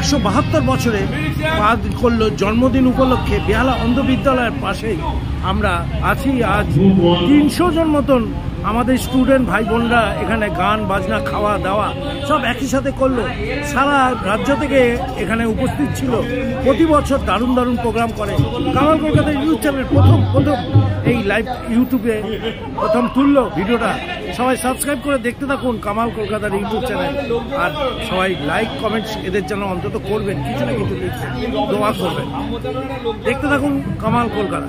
172 বছরে পা করল। জন্মদিন উপলক্ষে বেহালা অন্ধ বিদ্যালয়ের পাশেই আমরা আছি। আজ 300 জন মতন আমাদের স্টুডেন্ট ভাই বোনরা এখানে গান বাজনা খাওয়া দাওয়া সব একই সাথে করলো। সারা রাজ্য থেকে এখানে উপস্থিত ছিল। প্রতি বছর দারুণ দারুণ প্রোগ্রাম করে। কামাল কলকাতা ইউটিউব চ্যানেল প্রথম এই লাইভ ইউটিউবে প্রথম তুললো ভিডিওটা। সবাই সাবস্ক্রাইব করে দেখতে থাকুন কামাল কলকাতার ইউটিউব চ্যানেল। আর সবাই লাইক কমেন্টস এদের জন্য অন্তত করবেন, কিছু না কিছু দোয়া করবেন। দেখতে থাকুন কামাল কলকাতা।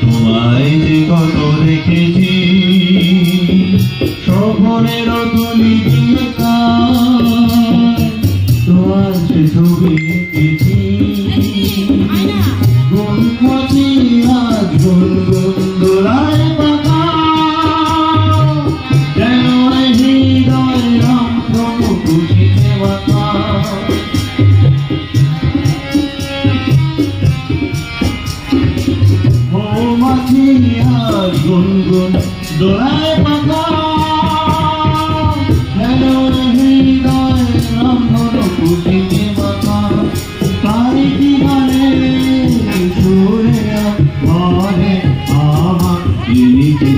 তোমায় যে কত দেখেছি স্বপ্নের তোমার সে ছবি এঁকেছি গুনগুনি আজ গুনগুন দোলায় পাখা যেন হৃদয় রাম প্রভু খুশিতে মাথা গুনগুন দোলায় পাখা যেন হৃদয় রামধন খুশিতে মাথা তাই কি গানে সুরে ঘরে আমার জিনিতে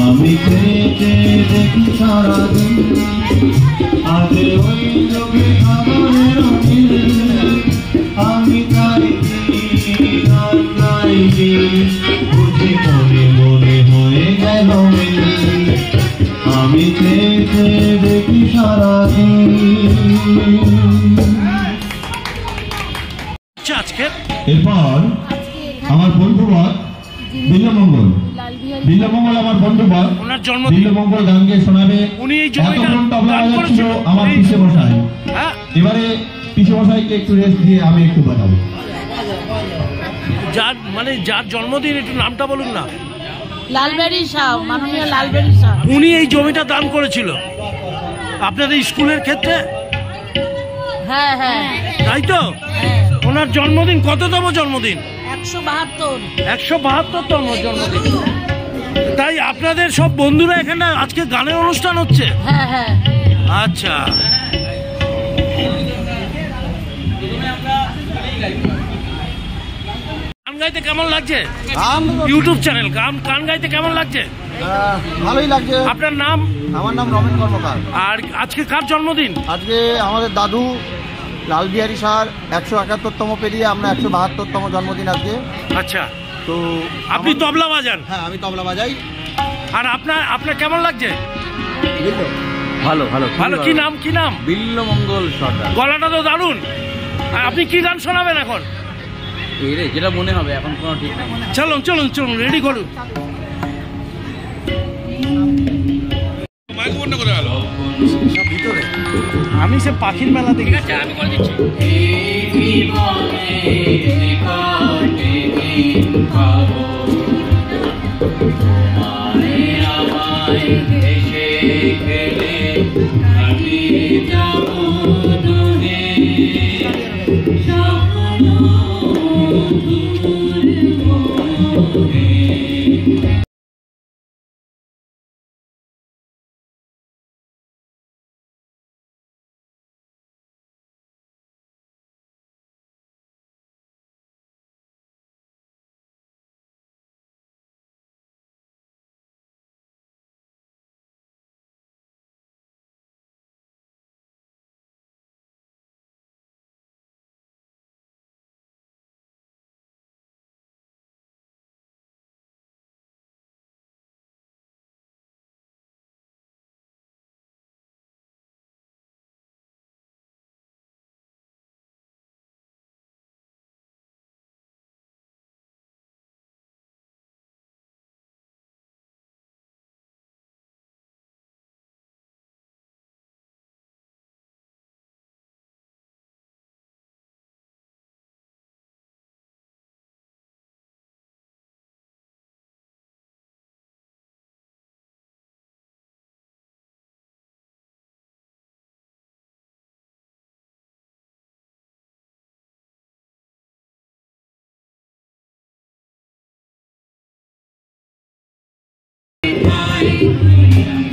আমি খেতে দেখি সারাদিন আজ ওই লোকে সাগরের আমি গাইছি গান গাইছি মনে মনে হয়ে গেল আমি খেতে দেখি সারাদিন। এরপর আমার বন্ধুবর বিল্লমঙ্গল আমার বন্ধুবর বিল্লমঙ্গল গান গিয়ে শোনাবে। এতক্ষণ তবলা বাজাচ্ছিল আমার পিসে মশাই। এবারে পিসে মশাইকে একটু রেস্ট দিয়ে আমি একটু বাজাবো। যার জন্মদিন একটু নামটা বলুন না। লালবেরি শাহ, মাননীয় লালবেরি শাহ। উনি এই জমিটা দান করেছিল আপনাদের স্কুলের ক্ষেত্রে। হ্যাঁ হ্যাঁ তাই তো। ওনার জন্মদিন কততম জন্মদিন? 172তম জন্মদিন। তাই আপনাদের সব বন্ধুরা এখানে আজকে গানের অনুষ্ঠান হচ্ছে? হ্যাঁ হ্যাঁ। আচ্ছা, গান গাইতে কেমন লাগছে? ইউটিউব চ্যানেল গান গাইতে কেমন লাগছে? ভালোই লাগছে। আপনার নাম? আমার নাম রমেন কর্মকার। আর আজকে কার জন্মদিন? আজকে আমাদের দাদু লালবিহারী শাহর 171তম পেরিয়ে আমরা 172তম জন্মদিন আজকে। আচ্ছা, তো আপনি তবলা বাজান? হ্যাঁ, আমি তবলা বাজাই। আর আপনার কেমন লাগছে? ভালো ভালো ভালো। কি নাম? বিল্লমঙ্গল সরকার। গলাটা তো দারুণ। আপনি কি গান শোনাবেন এখন? যেটা মনে হবে, এখন কোনো ঠিক নেই। চলুন রেডি করুন। ভিতরে আমি সে পাখির মেলা দেখি। আমি করে দিচ্ছি।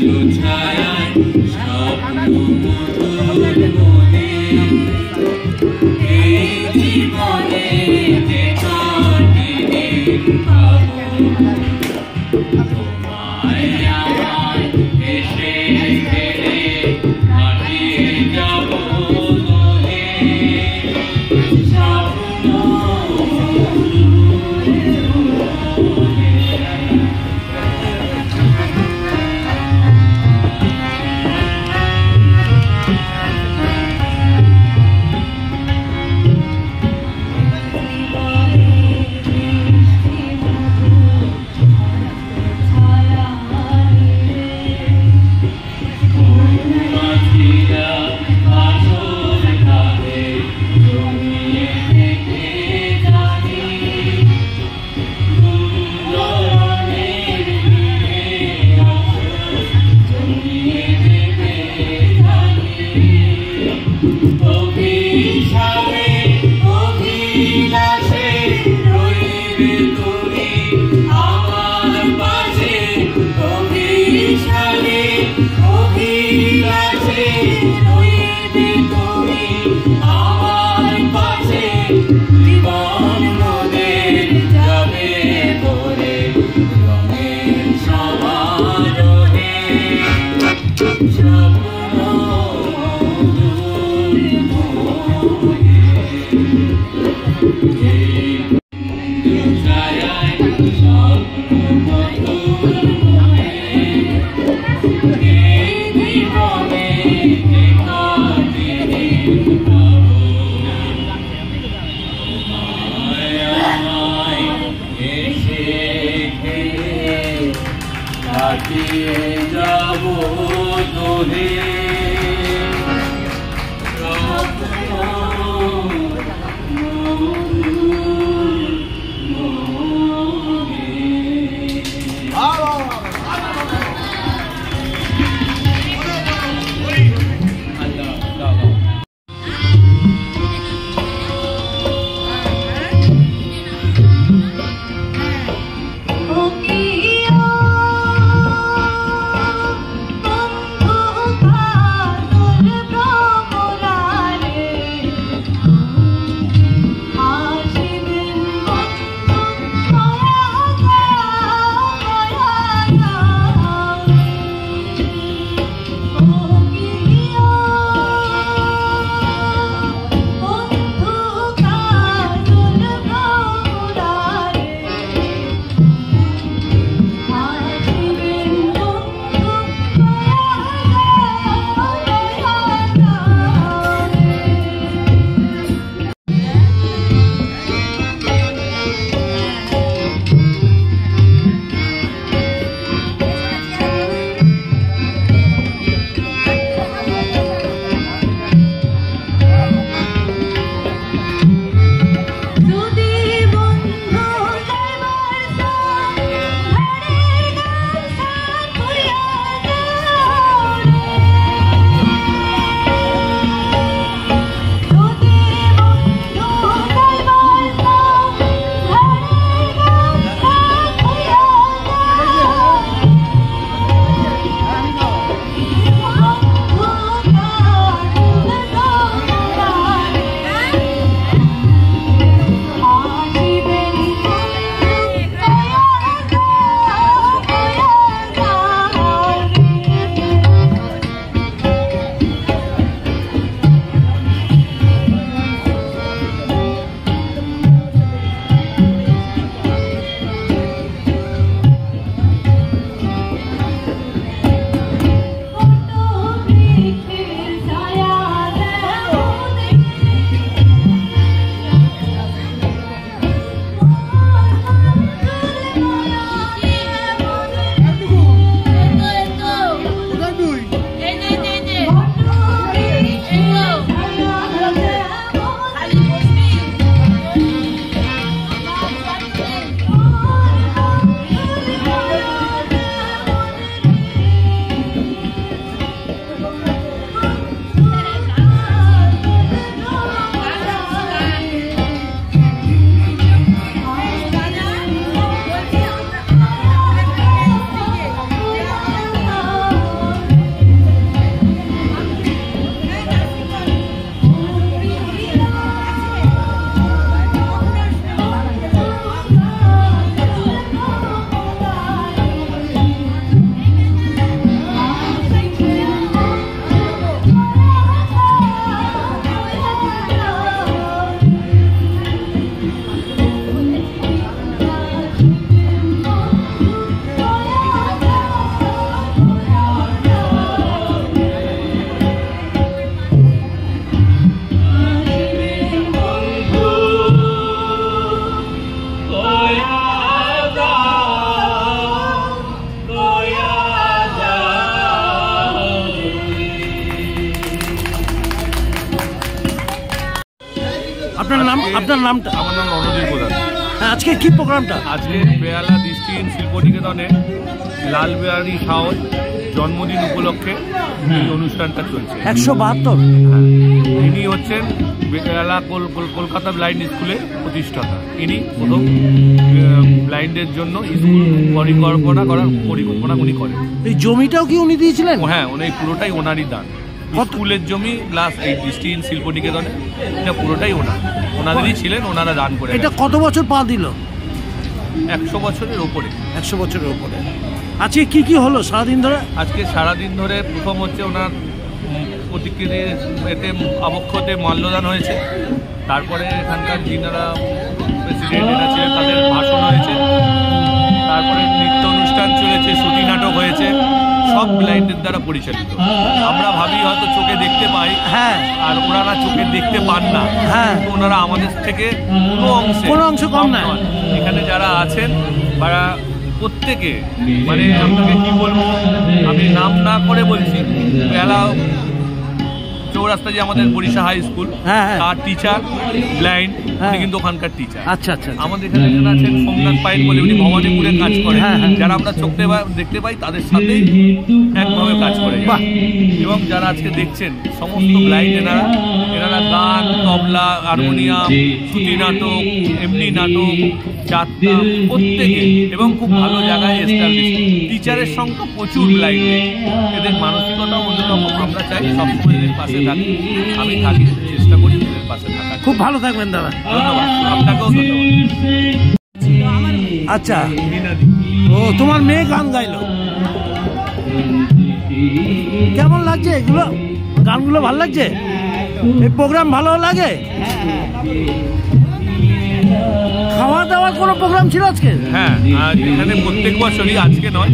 You আপনার নামটা? আমার নাম রণদীপ প্রধান। আজকে কি প্রোগ্রামটা? আজকে বেহালা দৃষ্টিহীন শিল্পনিকেতনে লালবিহারী শাহর জন্মদিন উপলক্ষে এই অনুষ্ঠানটা চলছে। 172। ইনি হচ্ছেন বেহালা কলকাতা ব্লাইন্ড স্কুলের প্রতিষ্ঠাতা। ইনি প্রথম ব্লাইন্ডের জন্য স্কুল পরিকল্পনা উনি করেন। এই জমিটাও কি উনি দিয়েছিলেন? হ্যাঁ, উনি পুরোটাই ওনারই দান। স্কুলের জমি প্লাস এই দৃষ্টিহীন শিল্পনিকেতনে এটা পুরোটাই ওনাদেরই ছিলেন, ওনারা দান করে। এটা কত বছর পা দিল? 100 বছরের ওপরে। 100 বছরের ওপরে। আজকে কি হলো সারাদিন ধরে? আজকে সারাদিন ধরে প্রথম হচ্ছে ওনার প্রতিকৃতি এতে আবক্ষতে মাল্যদান হয়েছে। তারপরে এখানকার যিনারা প্রেসিডেন্ট এরা ছিলেন তাদের ভাষণ হয়েছে। তারপরে নৃত্য অনুষ্ঠান চলেছে, শ্রুতি নাটক হয়েছে, সব ব্লাইন্ডের দ্বারা পরিচালিত। আমরা ভাবি হয়তো চোখে দেখতে পাই, হ্যাঁ, আর ওনারা চোখে দেখতে পান না। হ্যাঁ, ওনারা আমাদের থেকে কোনো অংশ কম না। এখানে যারা আছেন তারা প্রত্যেকে, মানে আপনাকে কি বলবো, আমি নাম না করে বলছি, বেলা চৌরাস্তা যে আমাদের বরিশা হাই স্কুল, তার টিচার ব্লাইন্ড, উনি কিন্তু ওখানকার টিচার। আচ্ছা আচ্ছা। আমাদের এখানে যারা আছেন সোমনাথ পাইন বলে, উনি ভবানীপুরে কাজ করেন। যারা আমরা চোখে দেখতে পাই তাদের সাথেই একভাবে কাজ করে। এবং যারা আজকে দেখছেন সমস্ত ব্লাইন্ড এনারা গান, তবলা, হারমোনিয়াম, শ্রুতি নাটক, এমনি নাটক, যাত্রা প্রত্যেকে, এবং খুব ভালো জায়গায় এস্টাবলিশ। টিচারের সংখ্যা প্রচুর ব্লাইন্ড। এদের মানসিকতা অন্যরকম। আমরা চাই সবসময় এদের পাশে থাকি। আমি থাকি, চেষ্টা করি এদের পাশে থাকা। খুব ভালো থাকবেন দাদা। ধন্যবাদ, আপনাকেও ধন্যবাদ। আচ্ছা, ও তোমার মেয়ে গান গাইলো, কেমন লাগছে এগুলো? গানগুলো ভালো লাগছে? এই প্রোগ্রাম ভালো লাগে? খাওয়া দাওয়ার কোনো প্রোগ্রাম ছিল আজকে? হ্যাঁ, এখানে প্রত্যেক বছরই, আজকে নয়,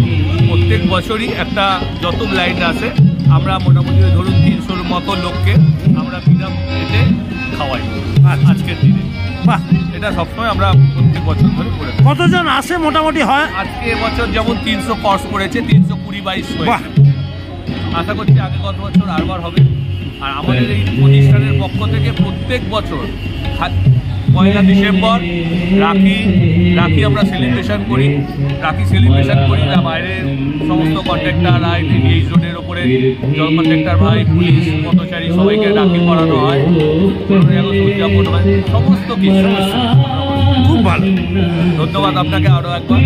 প্রত্যেক বছরই একটা যত ব্লাইন্ড আছে আমরা মোটামুটি ধরুন 300-র মতো লোককে আমরা বিনামূল্যে খাওয়াই আজকের দিনে। বাহ, এটা সবসময় আমরা প্রত্যেক বছর ধরে করে। কতজন আসে মোটামুটি হয়? আজকে এবছর যেমন 300 কোর্স করেছে, 320-22 হয়েছে। আশা করছি আগে গত বছর আরবার হবে। আর আমাদের এই প্রতিষ্ঠানের পক্ষ থেকে প্রত্যেক বছর 1 ডিসেম্বর রাখি আমরা সেলিব্রেশন করি। বাইরে সমস্ত কন্ট্রাক্টর এই জোনের ওপরে কন্ট্রাক্টর ভাই, পুলিশ, পথচারী সবাইকে রাখি পরানো হয়, উদযাপন হয়, সমস্ত কিছু। খুব ভালো, ধন্যবাদ আপনাকে আরো একবার।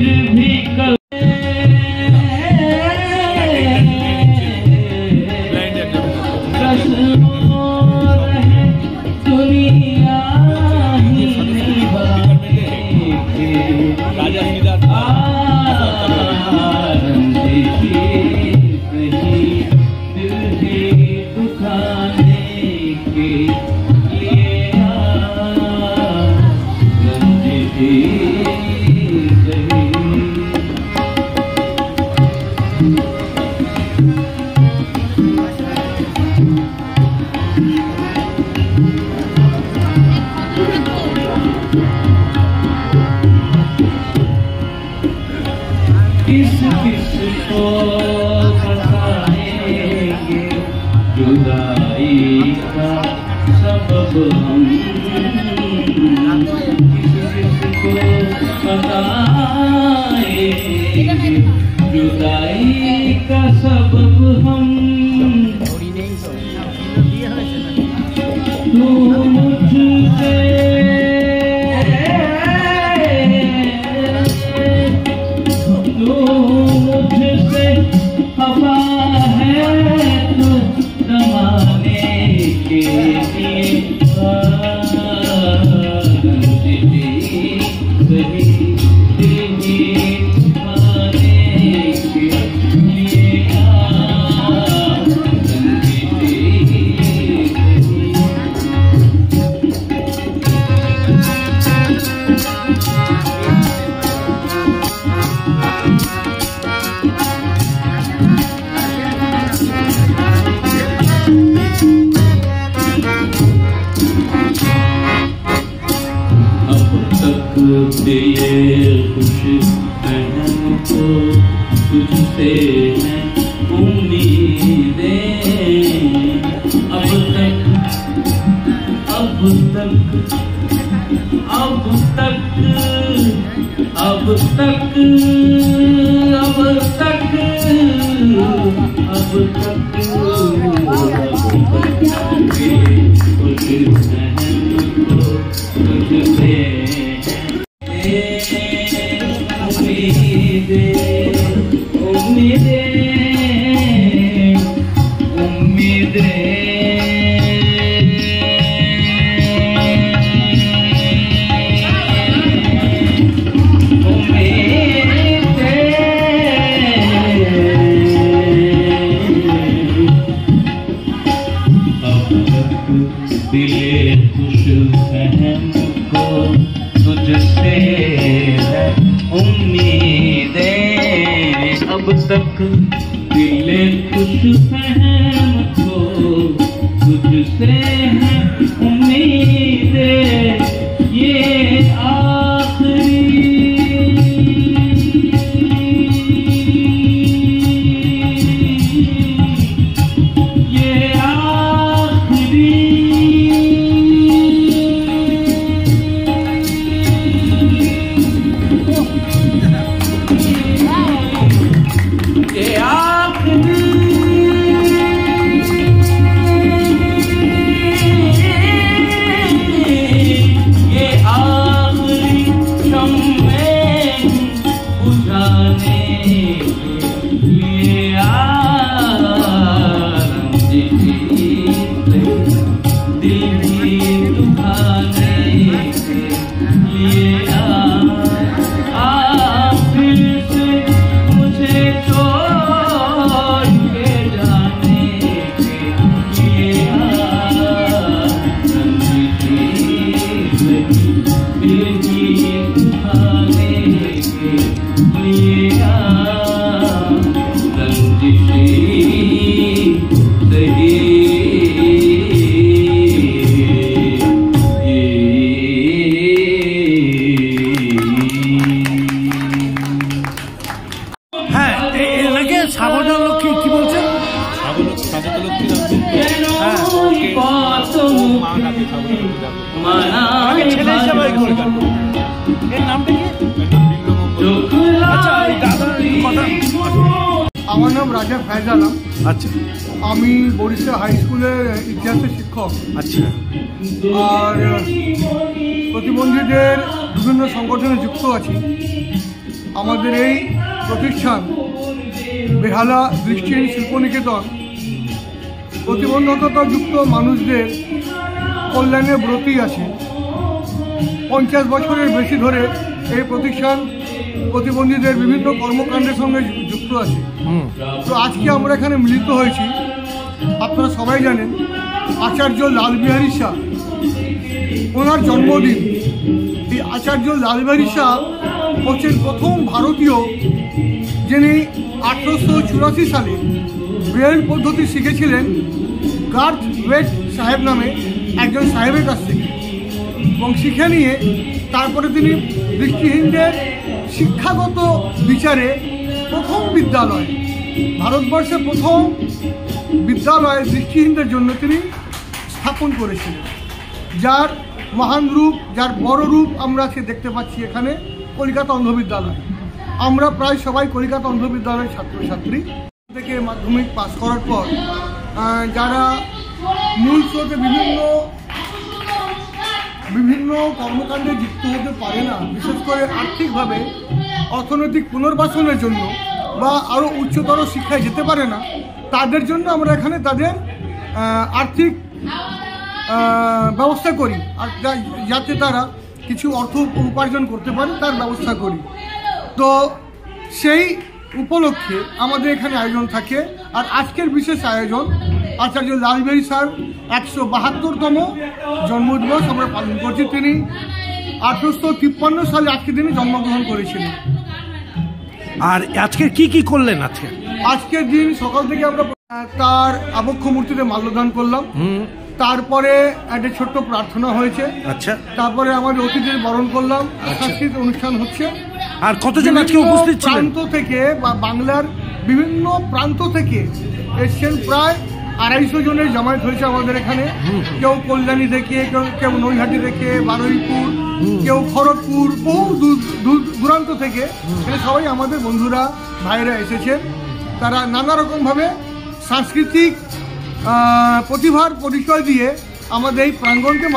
अब तक আমার নাম রাজা ফ্যাজ আলম। আচ্ছা, আমি বরিশা হাই স্কুলের ইতিহাসের শিক্ষক। আচ্ছা, আর প্রতিবন্ধীদের বিভিন্ন সংগঠনে যুক্ত আছি। আমাদের এই প্রতিষ্ঠান বেহালা দৃষ্টিহীন শিল্পনিকেতন প্রতিবন্ধকতাযুক্ত মানুষদের কল্যাণে ব্রতী আছে। 50 বছরের বেশি ধরে এই প্রতিষ্ঠান প্রতিবন্ধীদের বিভিন্ন কর্মকাণ্ডের সঙ্গে যুক্ত আছে। তো আজকে আমরা এখানে মিলিত হয়েছি, আপনারা সবাই জানেন আচার্য লালবিহারী শাহ, ওনার জন্মদিন। এই আচার্য লালবিহারী শাহ হচ্ছেন প্রথম ভারতীয় যিনি 1884 সালে ব্রেল পদ্ধতি শিখেছিলেন গার্থ ওয়েট সাহেব নামে একজন সাহেবের কাছ থেকে, এবং শিখে নিয়ে তারপরে তিনি দৃষ্টিহীনদের শিক্ষাগত বিচারে প্রথম বিদ্যালয়, ভারতবর্ষের প্রথম বিদ্যালয় দৃষ্টিহীনদের জন্য তিনি স্থাপন করেছিলেন, যার মহান রূপ, যার বড় রূপ আমরা সে দেখতে পাচ্ছি এখানে কলকাতা অন্ধ বিদ্যালয়। আমরা প্রায় সবাই কলকাতা অন্ধ বিদ্যালয়ের ছাত্রছাত্রী। থেকে মাধ্যমিক পাস করার পর যারা মূল স্রোতে বিভিন্ন কর্মকাণ্ডে যুক্ত হতে পারে না, বিশেষ করে আর্থিকভাবে অর্থনৈতিক পুনর্বাসনের জন্য বা আরও উচ্চতর শিক্ষায় যেতে পারে না, তাদের জন্য আমরা এখানে তাদের আর্থিক ব্যবস্থা করি, আর যাতে তারা কিছু অর্থ উপার্জন করতে পারে তার ব্যবস্থা করি। তো সেই উপলক্ষে আমাদের এখানে আয়োজন থাকে। আর আজকের বিশেষ আয়োজন আচার্য লালবিহারী শাহর 172তম জন্মদিবস আমরা পালন করছি। তিনি 1853 সালে আজকের দিনে জন্মগ্রহণ করেছিলেন। আর আজকে কি কি করলেন? আজকের দিন সকাল থেকে আমরা তার আবক্ষ মূর্তিতে মাল্যদান করলাম, তারপরে একটা ছোট্ট প্রার্থনা হয়েছে। আচ্ছা, তারপরে আমাদের অতিথিদের বরণ করলাম, সাংস্কৃতিক অনুষ্ঠান হচ্ছে। আর কতজন আজকে উপস্থিত ছিলেন? প্রান্ত থেকে বা বাংলার বিভিন্ন প্রান্ত থেকে এসছেন প্রায় 250 জনের জামায়াত হয়েছে আমাদের এখানে। কেউ কল্যাণী থেকে, কেউ নৈহাটি থেকে, বারুইপুর, কেউ খড়গপুর, বহু দূরান্ত থেকে এখানে সবাই আমাদের বন্ধুরা ভাইরা এসেছেন। তারা নানা রকমভাবে সাংস্কৃতিক প্রতিভার পরিচয় দিয়ে আমাদের এই প্রাঙ্গণকে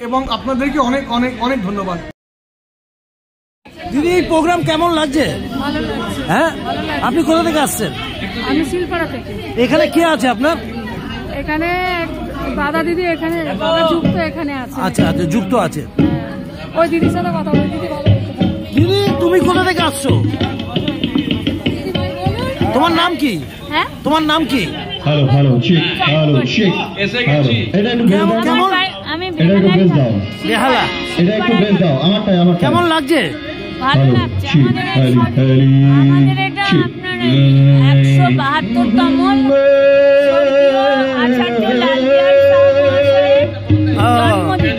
এবং আপনাদেরকে অনেক অনেক অনেক ধন্যবাদ। দিদি, এই প্রোগ্রাম কেমন লাগছে? হ্যাঁ, আপনি কোথা থেকে আসছেন? আমি শিলপাড়া থেকে। এখানে কে আছে আপনার? এখানে দাদা দিদি এখানে দাদা যুক্ত এখানে আছে। আচ্ছা আচ্ছা, যুক্ত আছে। ওই দিদির সাথে কথা বলি। দিদি, তুমি কোথা থেকে আসছো? তোমার নাম কি? হ্যাঁ, তোমার নাম কি? Hello hello check, hello check, এসে গেছি। এটা একটু কেমন? আমি এটা একটু বেশ দাও, বেহালা। এটা একটু বেশ দাও, আমারটাই। কেমন লাগছে? ভালো লাগছে। আমাদের এটা আপনার 172তম আচার্য লালবিহারী জন্মদিন।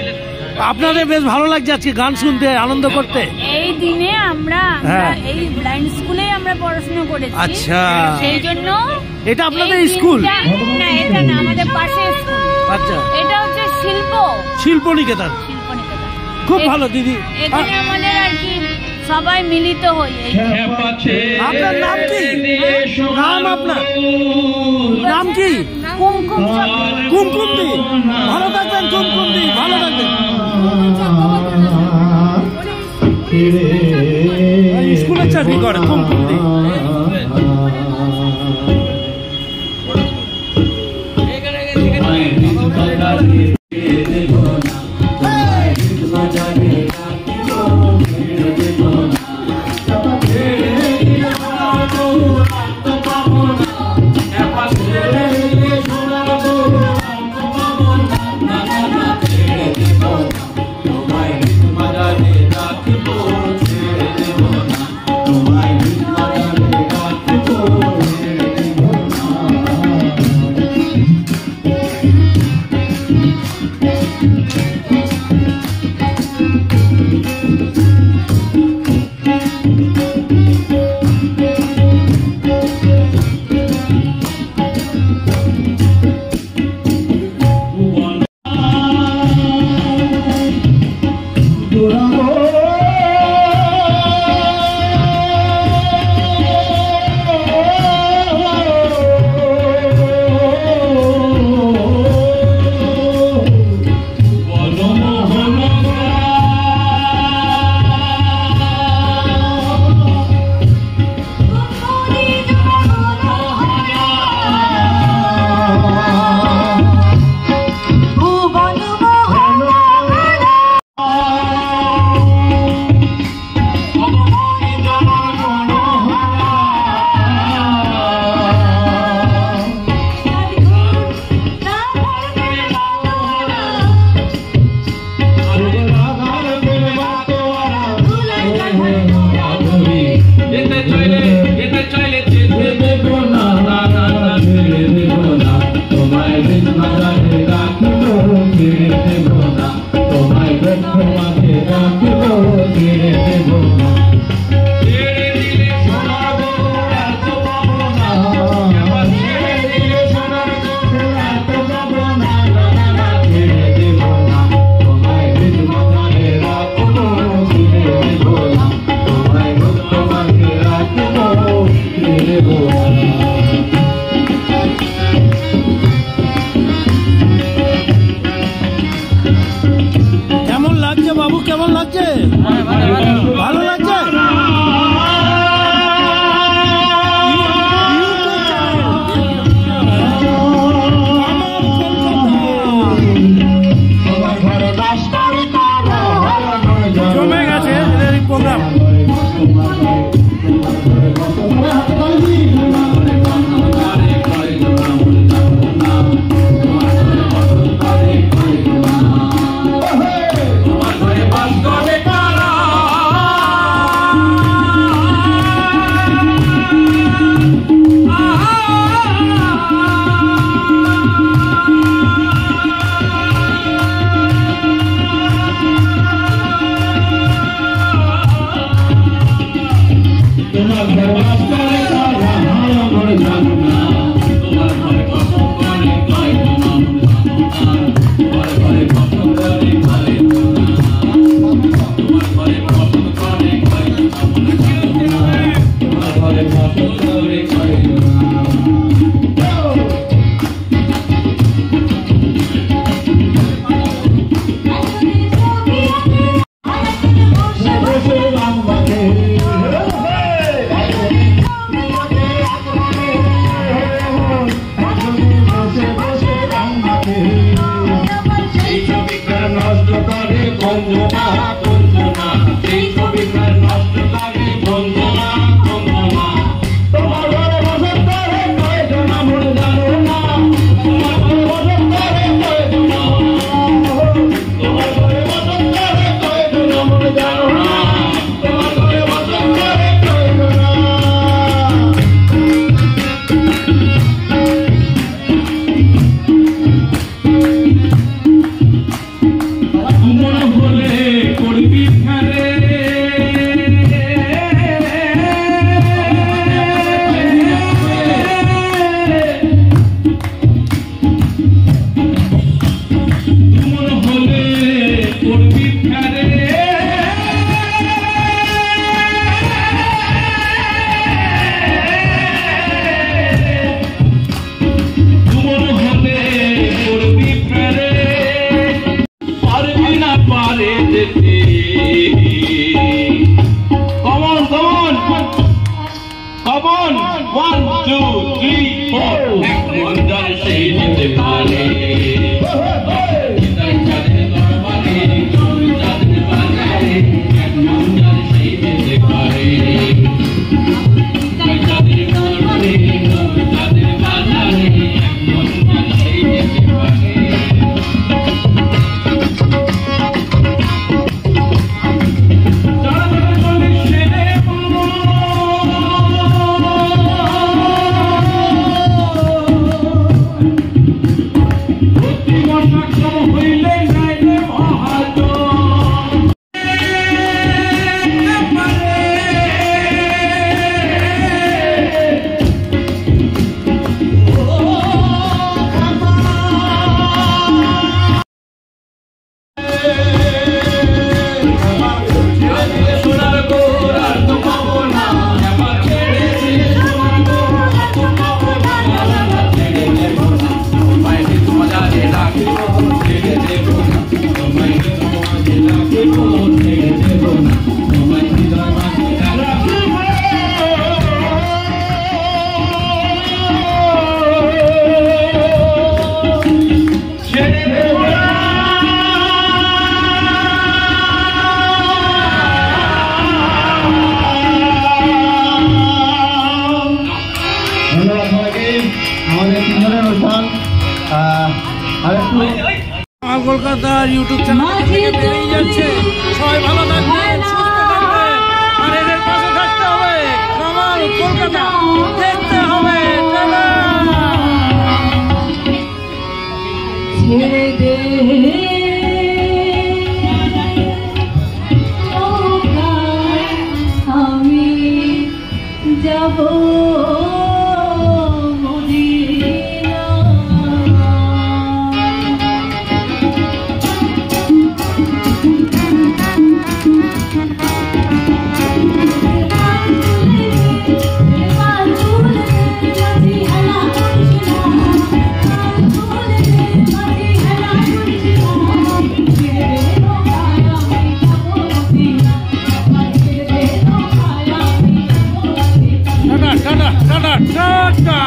আপনাদের বেশ ভালো লাগছে আজকে গান শুনতে, আনন্দ করতে? এই দিনে আমরা এই ব্লাইন্ড স্কুলে আমরা পড়াশোনা করেছি। আচ্ছা, সেই জন্য এটা আপনাদের স্কুল? না, এটা না, আমাদের পাশে স্কুল। আচ্ছা, এটা হচ্ছে শিল্প নিকেতন। খুব ভালো দিদি। এখানে আমাদের আর কি সবাই মিলিত হই। আপনার নাম কি? নাম আপনার নাম কি? কুমকুম দি। ভালো থাকবেন কুমকুম দি, ভালো থাকবেন। স্কুলে চাকরি করে কুমকুম দি। বঞ্জনা বঞ্জনা এই কবিতার নষ্ট লাগে বঞ্জনা বঞ্জনা তোমার ঘরে বসন্ত রে কয়জন মন জানো না তোমার ঘরে বসন্ত রে কয়জন তোমার ঘরে বসন্ত রে কয়জন মন জানো না তোমার ঘরে বসন্ত রে কয়জন Come on, 1, 2, 3, 4. Everyone does say the party. কলকাতার ইউটিউব চ্যানেল থেকে বেরিয়ে যাচ্ছে। সবাই ভালো থাকবেন, সুস্থ থাকবেন, আর এদের পাশে থাকতে হবে। কামাল কলকাতা দেখতে হবে। ছেড়ে দে আমি যাব টাটা টাটা টাটা টাটা।